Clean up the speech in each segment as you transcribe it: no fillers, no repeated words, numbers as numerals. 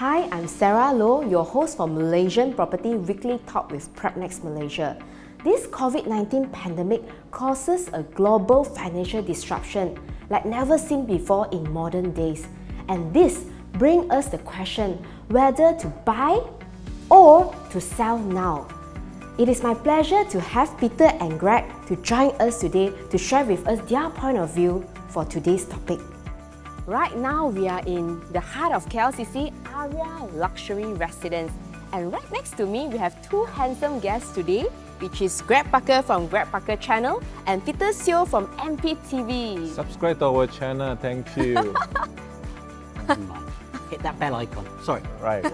Hi, I'm Sara Low, your host for Malaysian Property Weekly Talk with PropNex Malaysia. This COVID-19 pandemic causes a global financial disruption like never seen before in modern days. And this brings us the question whether to buy or to sell now. It is my pleasure to have Peter and Gregg to join us today to share with us their point of view for today's topic. Right now, we are in the heart of KLCC, Aria Luxury Residence. And right next to me, we have two handsome guests today, which is Gregg Parker from Gregg Parker channel and Peter Seow from MPTV. Subscribe to our channel, thank you. Hit that bell icon. Sorry. Right.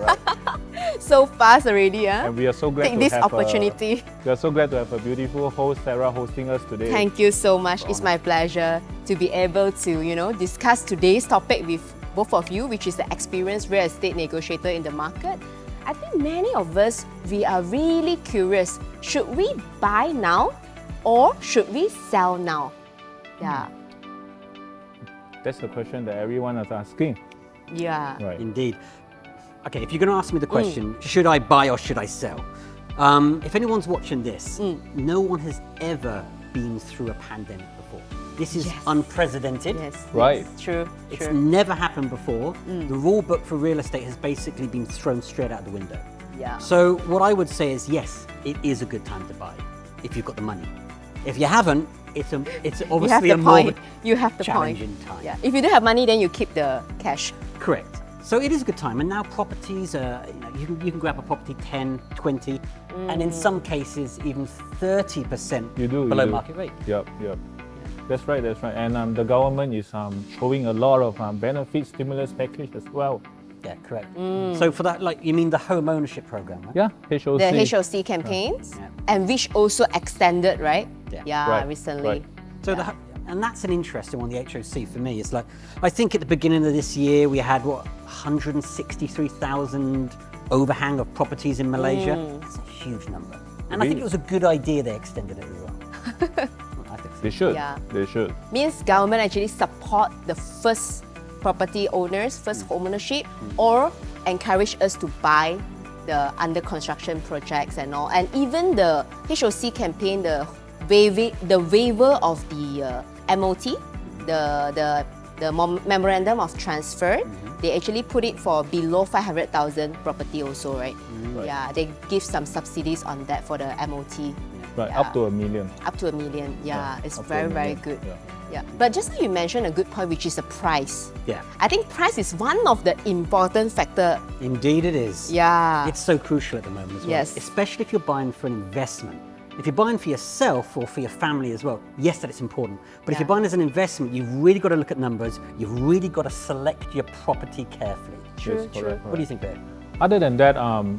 So fast already, huh? And we are so glad Take to this have opportunity. we are so glad to have a beautiful host, Sara, hosting us today. Thank you so much. It's my pleasure to be able to, discuss today's topic with both of you, which is the experienced real estate negotiator in the market. I think many of us, we are really curious. Should we buy now or should we sell now? Yeah. That's the question that everyone is asking. Yeah. Right. Indeed. Okay, if you're going to ask me the question, should I buy or should I sell? If anyone's watching this, no one has ever been through a pandemic before. This is unprecedented. Yes. Right. Yes, true. It's never happened before. The rule book for real estate has basically been thrown straight out the window. Yeah. So what I would say is yes, it is a good time to buy if you've got the money. If you haven't, it's obviously a more challenging time. Yeah. If you don't have money, then you keep the cash. Correct. So it is a good time, and now properties are, you can grab a property 10, 20, and in some cases even 30% below market rate. Yep. That's right. And the government is showing a lot of benefit stimulus package as well. Yeah, correct. So for that, you mean the home ownership program, right? Yeah, HOC. The HOC campaigns, and which also extended, right? Right. Recently. Right. So and that's an interesting one, the HOC for me. It's I think at the beginning of this year we had 163,000 overhang of properties in Malaysia. That's a huge number. And I think it was a good idea they extended it as well. I think so. They should. Yeah. They should. Means government actually support the first property owners, first homeownership, or encourage us to buy the under construction projects and all. And even the HOC campaign, the waiver of the MOT, the memorandum of transfer, they actually put it for below 500,000 property also, right? Right. Yeah, they give some subsidies on that for the MOT. Right, Yeah. up to $1 million. Up to $1 million, it's up to very, $1 very million. good. Yeah. But just now you mentioned a good point, which is the price. Yeah. I think price is one of the important factor. Indeed it is. Yeah. It's so crucial at the moment as well. Yes. Especially if you're buying for an investment. If you're buying for yourself or for your family as well, yes, that it's important. But if you're buying as an investment, you've really got to look at numbers. You've really got to select your property carefully. True. What do you think, Babe? Other than that,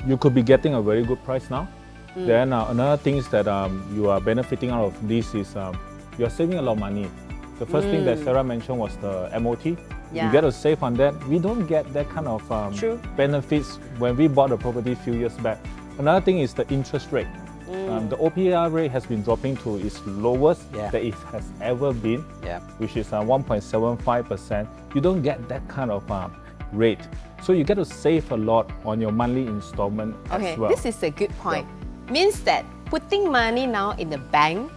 you could be getting a very good price now. Then another thing is that you are benefiting out of this is you are saving a lot of money. The first thing that Sara mentioned was the MOT. Yeah. You get to save on that. We don't get that kind of benefits when we bought a property a few years back. Another thing is the interest rate. The OPR rate has been dropping to its lowest that it has ever been, which is 1.75%. You don't get that kind of rate. So you get to save a lot on your monthly installment as well. This is a good point. Means that putting money now in the bank,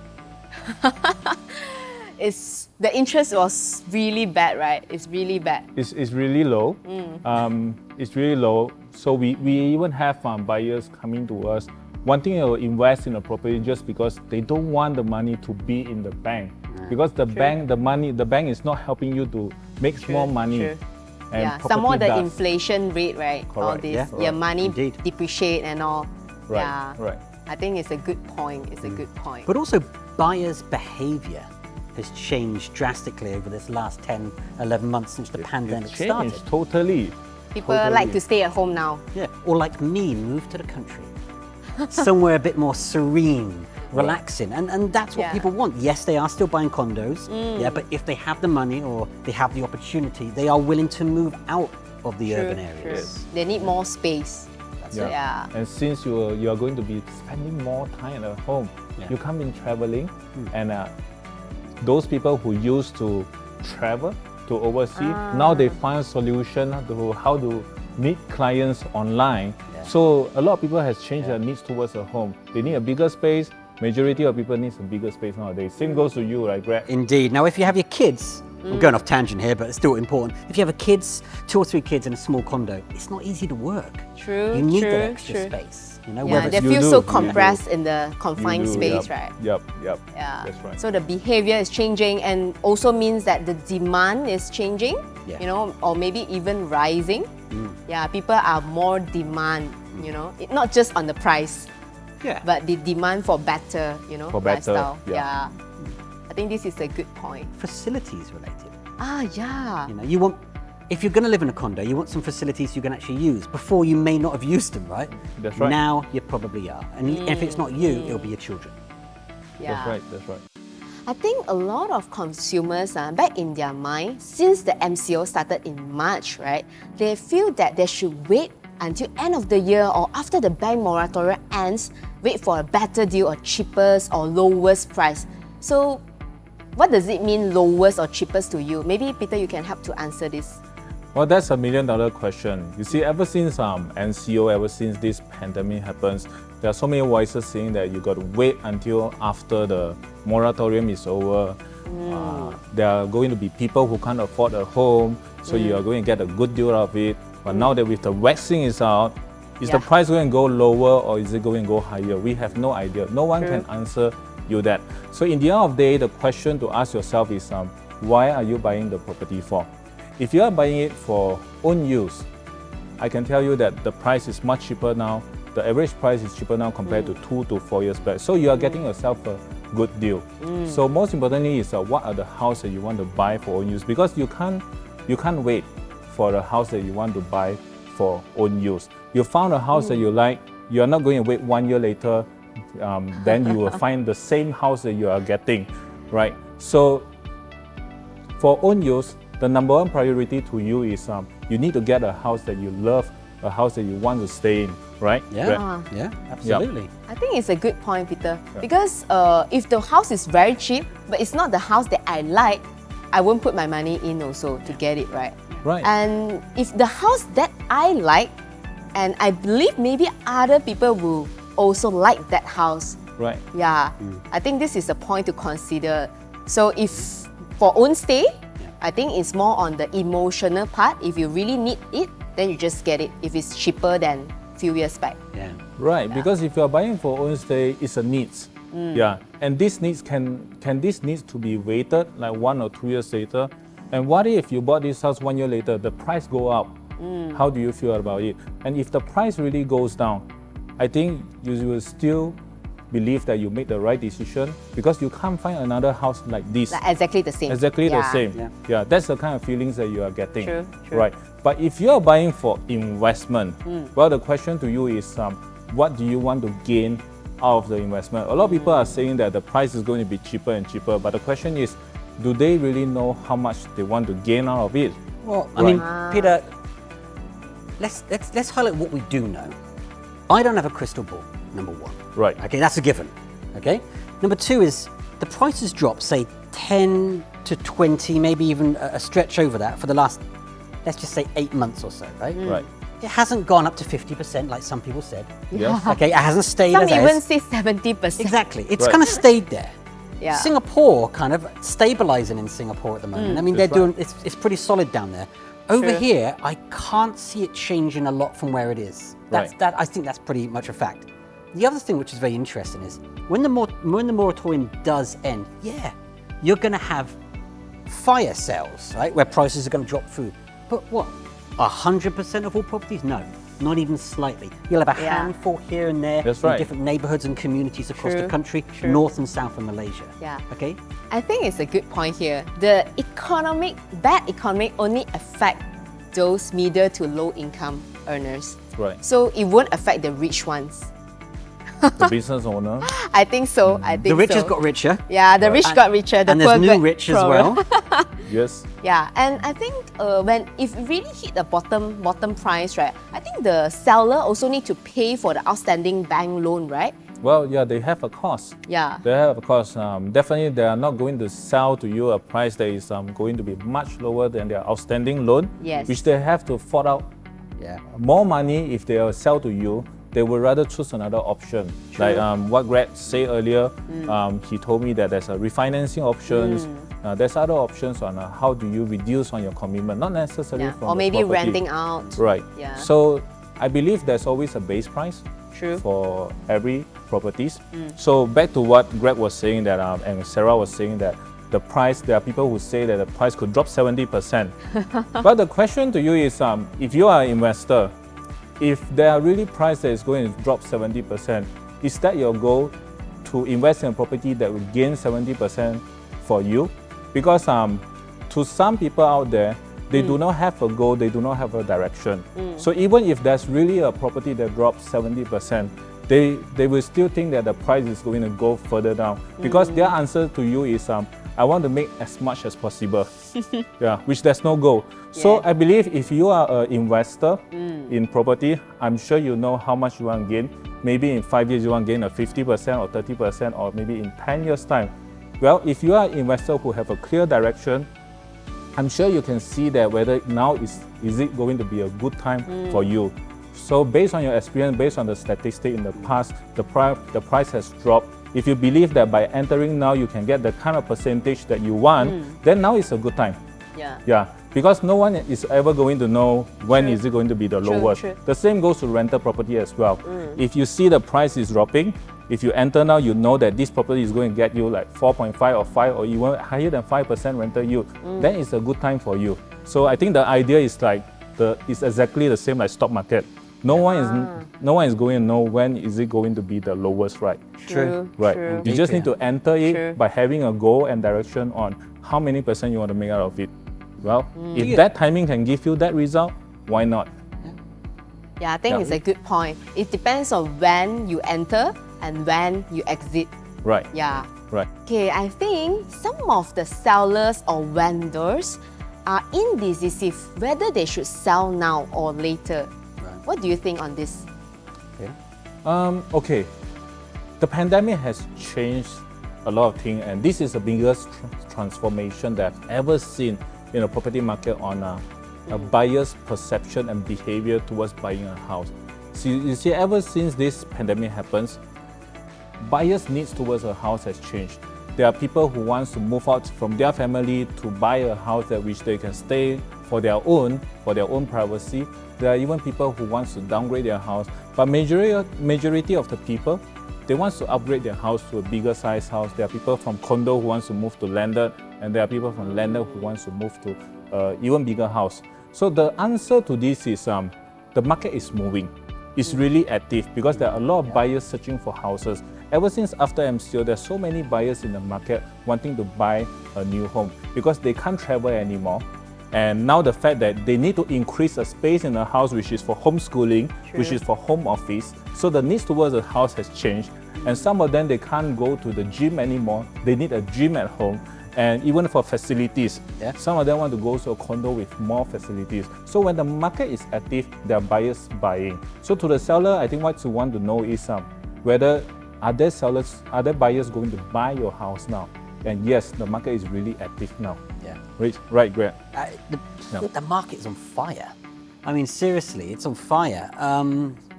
the interest was really bad, right? It's really bad. It's really low. It's really low. So we even have buyers coming to us wanting to invest in a property just because they don't want the money to be in the bank. Because the bank is not helping you to make more money. And some more the inflation rate, right? Correct. All this, your money Indeed. depreciate and all. Right. I think it's a good point. But also, buyers' behaviour has changed drastically over this last 10, 11 months since the pandemic started. Totally. People like to stay at home now. Yeah, or like me, move to the country. Somewhere a bit more serene, relaxing. And that's what people want. Yes, they are still buying condos, but if they have the money or they have the opportunity, they are willing to move out of the urban areas. They need more space. And since you are going to be spending more time at home, you come in traveling, and those people who used to travel to overseas, now they find a solution to how to meet clients online. So a lot of people has changed their needs towards a home. They need a bigger space. Majority of people needs a bigger space nowadays. Same goes to you, right, Greg? Indeed. Now, if you have your kids, I'm going off tangent here, but it's still important. If you have 2 or 3 kids in a small condo, it's not easy to work. True. You need that extra space. You know, Yeah, they feel so compressed in the confined space, right? Yep. Yeah. That's right. So the behavior is changing, and also means that the demand is changing, you know, or maybe even rising. Yeah, people are more demand, you know, not just on the price, but the demand for better, you know, lifestyle. Yeah. I think this is a good point. Facilities related. Yeah. You know, you want, if you're going to live in a condo, you want some facilities you can actually use. Before, you may not have used them, right? That's right. Now you probably are, and if it's not you, it'll be your children. Yeah. That's right. I think a lot of consumers, back in their mind, since the MCO started in March, right, they feel that they should wait until end of the year or after the bank moratorium ends, wait for a better deal or cheapest or lowest price. So what does it mean, lowest or cheapest to you? Maybe, Peter, you can help to answer this. Well, that's a $1 million question. You see, ever since MCO, ever since this pandemic happens, there are so many voices saying that you got to wait until after the moratorium is over. There are going to be people who can't afford a home, so you are going to get a good deal out of it. But now that with the vaccine is out, is the price going to go lower or is it going to go higher? We have no idea. No one can answer you that. So in the end of the day, the question to ask yourself is, why are you buying the property for? If you are buying it for own use, I can tell you that the price is much cheaper now. The average price is cheaper now compared to 2 to 4 years back. So you are getting yourself a good deal. So most importantly is what are the house that you want to buy for own use? Because you can't wait for the house that you want to buy for own use. You found a house that you like, you are not going to wait 1 year later, then you will find the same house that you are getting, right? So for own use, the number one priority to you is you need to get a house that you love, a house that you want to stay in, right? Yeah, absolutely. I think it's a good point, Peter. Because if the house is very cheap, but it's not the house that I like, I won't put my money in also to get it, right? Right. And if the house that I like, and I believe maybe other people will also like that house. Right. Yeah. I think this is a point to consider. So if for own stay, I think it's more on the emotional part. If you really need it, then you just get it if it's cheaper than few years back. Right, because if you are buying for own stay, it's a needs. And this needs can this needs to be waited like 1 or 2 years later? And what if you bought this house 1 year later, the price go up? How do you feel about it? And if the price really goes down, I think you will still believe that you made the right decision because you can't find another house like this. Like exactly the same. Exactly the same. Yeah, that's the kind of feelings that you are getting. True. Right. But if you are buying for investment, well, the question to you is, what do you want to gain out of the investment? A lot of people are saying that the price is going to be cheaper and cheaper, but the question is, do they really know how much they want to gain out of it? Well, I mean, Peter, let's highlight what we do know. I don't have a crystal ball, number one. Right. Okay, that's a given. Okay. Number two is the prices drop, say 10 to 20, maybe even a stretch over that for the last, let's just say 8 months or so, right? Right. It hasn't gone up to 50% like some people said. Yes. Okay, it hasn't stayed Some as it even is. say 70%. Exactly. It's Right. kind of stayed there. Yeah. Singapore kind of stabilizing in Singapore at the moment. I mean, they're That's right. doing, it's pretty solid down there. Over here, I can't see it changing a lot from where it is. Right. I think that's pretty much a fact. The other thing which is very interesting is when the moratorium does end, you're going to have fire sales, right, where prices are going to drop through. But what? 100% of all properties? No, not even slightly. You'll have a handful here and there That's in right. different neighborhoods and communities across the country, True. north and south of Malaysia. Yeah. Okay. I think it's a good point here. The bad economic only affect those middle to low income earners. Right. So it won't affect the rich ones. The business owner. I think so. I think The rich so. has got richer. Yeah, the rich got richer. The And poor there's new got rich as poorer. well. Yes. Yeah, and I think if it really hit the bottom price, right? I think the seller also need to pay for the outstanding bank loan, right? Well, yeah, they have a cost. Yeah. They have a cost. Definitely, they are not going to sell to you a price that is going to be much lower than their outstanding loan, Yes. which they have to fork out more money if they sell to you, they would rather choose another option. Like what Gregg said earlier, he told me that there's a refinancing options. There's other options on how do you reduce on your commitment, not necessarily from or maybe the property. renting out. Right. Yeah. So I believe there's always a base price for every properties. So back to what Gregg was saying that and Sarah was saying that the price, there are people who say that the price could drop 70%. But the question to you is, if you are an investor, if there are really price that is going to drop 70%, is that your goal to invest in a property that will gain 70% for you? Because to some people out there, they do not have a goal, they do not have a direction. So even if there's really a property that drops 70%, they will still think that the price is going to go further down. Because their answer to you is, I want to make as much as possible, which there's no goal. So I believe if you are an investor in property, I'm sure you know how much you want to gain. Maybe in 5 years you want to gain a 50% or 30%, or maybe in 10 years' time. Well, if you are an investor who have a clear direction, I'm sure you can see that whether now is it going to be a good time for you. So based on your experience, based on the statistic in the past, the price has dropped. If you believe that by entering now you can get the kind of percentage that you want, then now is a good time. Yeah. Because no one is ever going to know when is it going to be the lowest. The same goes to rental property as well. If you see the price is dropping, if you enter now, you know that this property is going to get you like 4.5 or 5 or even higher than 5% rental yield, then it's a good time for you. So I think the idea is like it's exactly the same like stock market. No one is going to know when is it going to be the lowest, right? Right. You just need to enter it by having a goal and direction on how many percent you want to make out of it. Well, if that timing can give you that result, why not? Yeah, I think it's a good point. It depends on when you enter and when you exit. Right. Yeah. Right. Okay, I think some of the sellers or vendors are indecisive whether they should sell now or later. What do you think on this? Okay. The pandemic has changed a lot of things, and this is the biggest transformation that I've ever seen in the property market on a buyer's perception and behavior towards buying a house. So you see, ever since this pandemic happens, buyers' needs towards a house has changed. There are people who want to move out from their family to buy a house at which they can stay for their own privacy. There are even people who want to downgrade their house. But majority of the people, they want to upgrade their house to a bigger size house. There are people from condo who want to move to landed, and there are people from landed who want to move to even bigger house. So the answer to this is the market is moving. It's really active because there are a lot of buyers searching for houses. Ever since after MCO, there's so many buyers in the market wanting to buy a new home because they can't travel anymore. And now the fact that they need to increase a space in the house which is for homeschooling, which is for home office. So the needs towards the house has changed. And some of them, they can't go to the gym anymore. They need a gym at home. And even for facilities, some of them want to go to a condo with more facilities. So when the market is active, there are buyers buying. So to the seller, I think what you want to know is whether are there buyers going to buy your house now? And yes, the market is really active now. Right, Gregg. The market is on fire. I mean, seriously, it's on fire.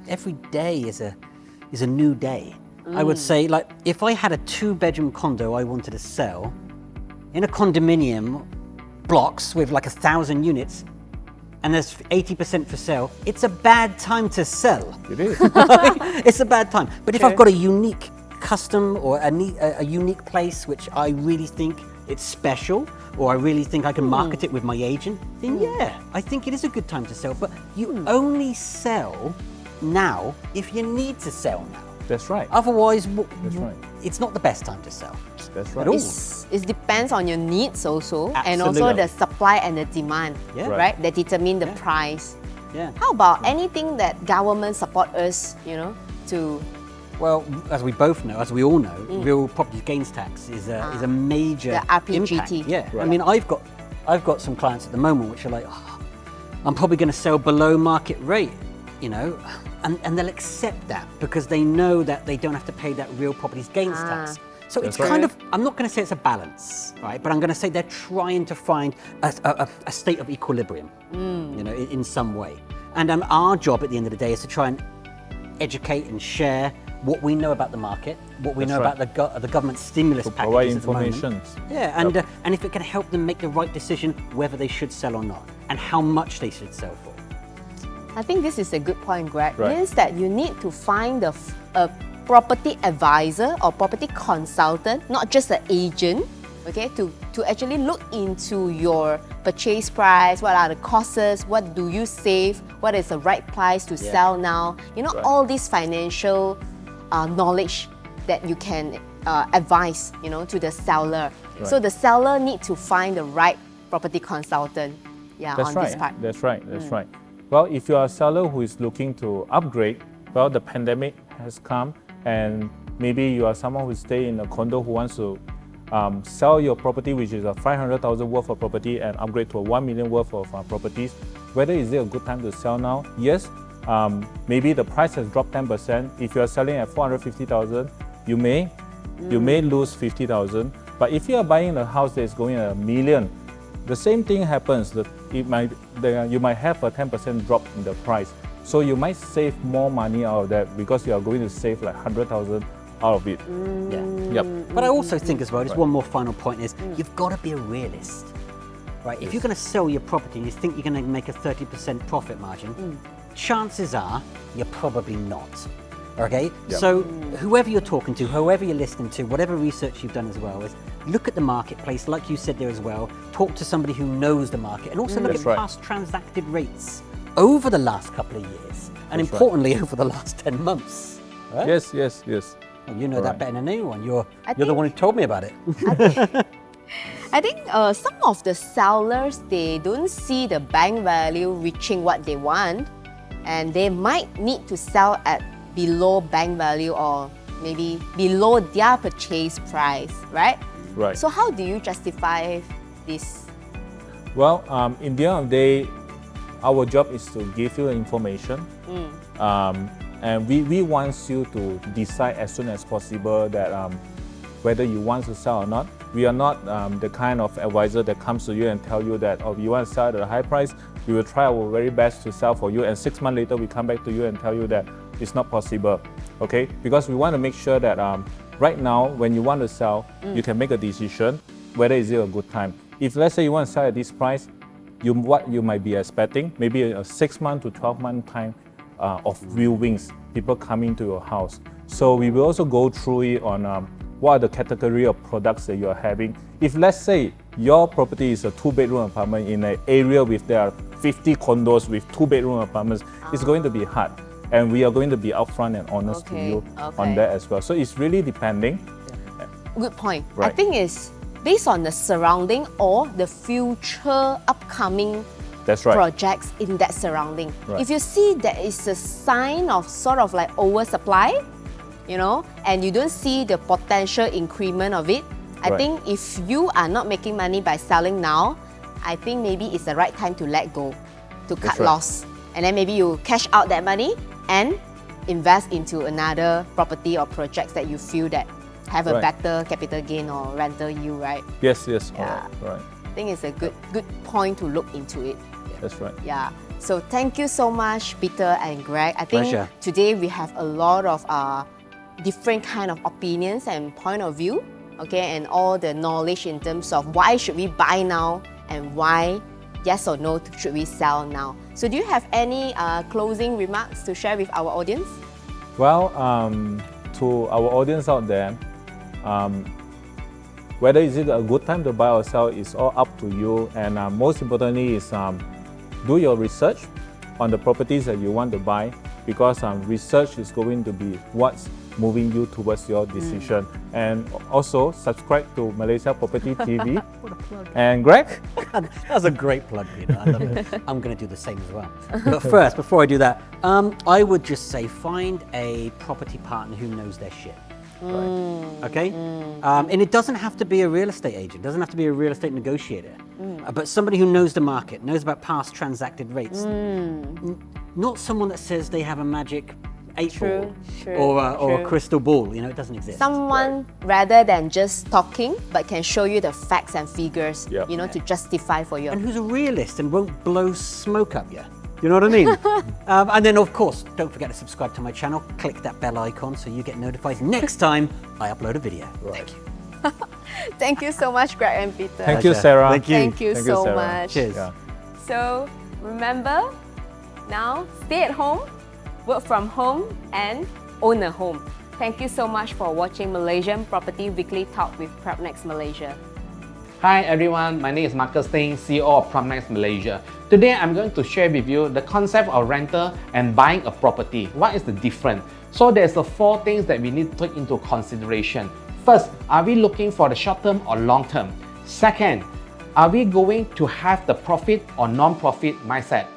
Every day is a new day. I would say, like, if I had a 2-bedroom condo I wanted to sell, in a condominium blocks with like 1,000 units, and there's 80% for sale, it's a bad time to sell. It is. It's a bad time. But if I've got a unique custom or a unique place which I really think it's special, or I really think I can market it with my agent, then I think it is a good time to sell. But you only sell now if you need to sell now. That's right. Otherwise, That's right. It's not the best time to sell. That's right. At all. It depends on your needs also, and Absolutely. also the supply and the demand, right? That determine the price. How about anything that government support us, to? Well, as we all know, real property gains tax is a major the RPGT. impact. Yeah, I mean, I've got some clients at the moment which are like, I'm probably going to sell below market rate, and they'll accept that because they know that they don't have to pay that real property gains tax. So it's kind of, I'm not going to say it's a balance, right? But I'm going to say they're trying to find a state of equilibrium, in some way. And our job at the end of the day is to try and educate and share what we know about the market, what we know about the government stimulus packages provide at the moment. information. Yeah, and if it can help them make the right decision whether they should sell or not, and how much they should sell for. I think this is a good point, Greg. Right. Means that you need to find a property advisor or property consultant, not just an agent, okay, to actually look into your purchase price, what are the costs, what do you save, what is the right price to sell now. You know, all these financial knowledge that you can advise, you know, to the seller. Right. So the seller need to find the right property consultant, on this part. That's right. Well, if you are a seller who is looking to upgrade, well, the pandemic has come, and maybe you are someone who stay in a condo who wants to sell your property, which is a 500,000 worth of property, and upgrade to a 1 million worth of properties. Whether is it a good time to sell now? Yes. Maybe the price has dropped 10%. If you are selling at 450,000, you may lose 50,000. But if you are buying a house that is going at 1 million, the same thing happens. That you might have a 10% drop in the price. So you might save more money out of that because you are going to save like 100,000 out of it. But I also think as well, just one more final point is, you've got to be a realist, right? If you're going to sell your property and you think you're going to make a 30% profit margin, chances are you're probably not. Okay, so whoever you're talking to, whoever you're listening to, whatever research you've done as well, is look at the marketplace, like you said there as well. Talk to somebody who knows the market, and also look at past transacted rates over the last couple of years, and importantly over the last 10 months. Right? Yes. Well, you know that better than anyone. You're the one who told me about it. I think some of the sellers, they don't see the bank value reaching what they want, and they might need to sell at below bank value or maybe below their purchase price, right? Right. So how do you justify this? Well, in the end of the day, our job is to give you information, and we want you to decide as soon as possible that whether you want to sell or not. We are not the kind of advisor that comes to you and tell you that, oh, you want to sell at a high price, we will try our very best to sell for you, and 6 months later we come back to you and tell you that it's not possible, okay? Because we want to make sure that right now, when you want to sell, you can make a decision whether is it a good time. If let's say you want to sell at this price, what you might be expecting, maybe a 6 month to 12 month time of viewings, people coming to your house. So we will also go through it on what are the category of products that you are having. If let's say your property is a 2-bedroom apartment in an area with there are 50 condos with 2-bedroom apartments, it's going to be hard. And we are going to be upfront and honest to you on that as well. So it's really depending. Good point. Right. I think it's based on the surrounding or the future upcoming projects in that surrounding. Right. If you see there is a sign of sort of like oversupply, you know, and you don't see the potential increment of it, I think if you are not making money by selling now, I think maybe it's the right time to let go, to cut loss. And then maybe you cash out that money and invest into another property or projects that you feel that have a better capital gain or rental yield, right? Yes. Yeah. Right. I think it's a good point to look into it. That's right. Yeah. So thank you so much, Peter and Greg. I think Pleasure. today we have a lot of different kind of opinions and point of view, okay, and all the knowledge in terms of why should we buy now and why yes or no should we sell now. So do you have any closing remarks to share with our audience? Well, to our audience out there, whether is it a good time to buy or sell is all up to you, and most importantly is do your research on the properties that you want to buy, because research is going to be what's moving you towards your decision. And also subscribe to Malaysia Property TV. What a plug. And Greg? God, that was a great plug, Peter. I love it. I'm going to do the same as well. But first, before I do that, I would just say find a property partner who knows their shit. Okay? And it doesn't have to be a real estate agent, doesn't have to be a real estate negotiator, but somebody who knows the market, knows about past transacted rates. Not someone that says they have a magic 8 ball or a crystal ball. You know, it doesn't exist. Someone rather than just talking, but can show you the facts and figures, you know, to justify for you. And who's a realist and won't blow smoke up you. You know what I mean? And then, of course, don't forget to subscribe to my channel. Click that bell icon so you get notified next time I upload a video. Thank you. Thank you so much, Gregg and Peter. Thank you, Sarah. Thank you. Thank you so Sarah. much. Cheers. Yeah. So remember, now stay at home, work from home, and own a home. Thank you so much for watching Malaysian Property Weekly Talk with PropNex Malaysia. Hi everyone, my name is Marcus Ting, CEO of PropNex Malaysia. Today I'm going to share with you the concept of rental and buying a property. What is the difference? So there's the 4 things that we need to take into consideration. First, are we looking for the short term or long term? Second, are we going to have the profit or non-profit mindset?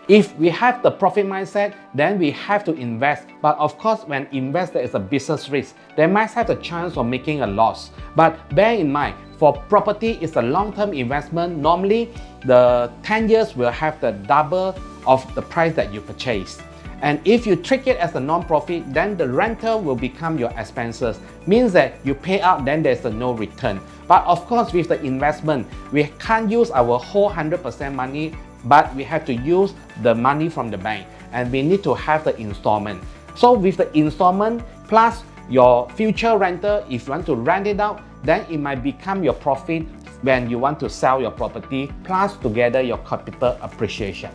If we have the profit mindset, then we have to invest. But of course, when invest, there is a business risk. They might have the chance of making a loss. But bear in mind, for property, it's a long-term investment. Normally, the 10 years will have the double of the price that you purchase. And if you treat it as a non-profit, then the rental will become your expenses. Means that you pay out, then there's a no return. But of course, with the investment, we can't use our whole 100% money, but we have to use the money from the bank. And we need to have the installment. So with the installment plus your future rental, if you want to rent it out, then it might become your profit when you want to sell your property, plus together your capital appreciation.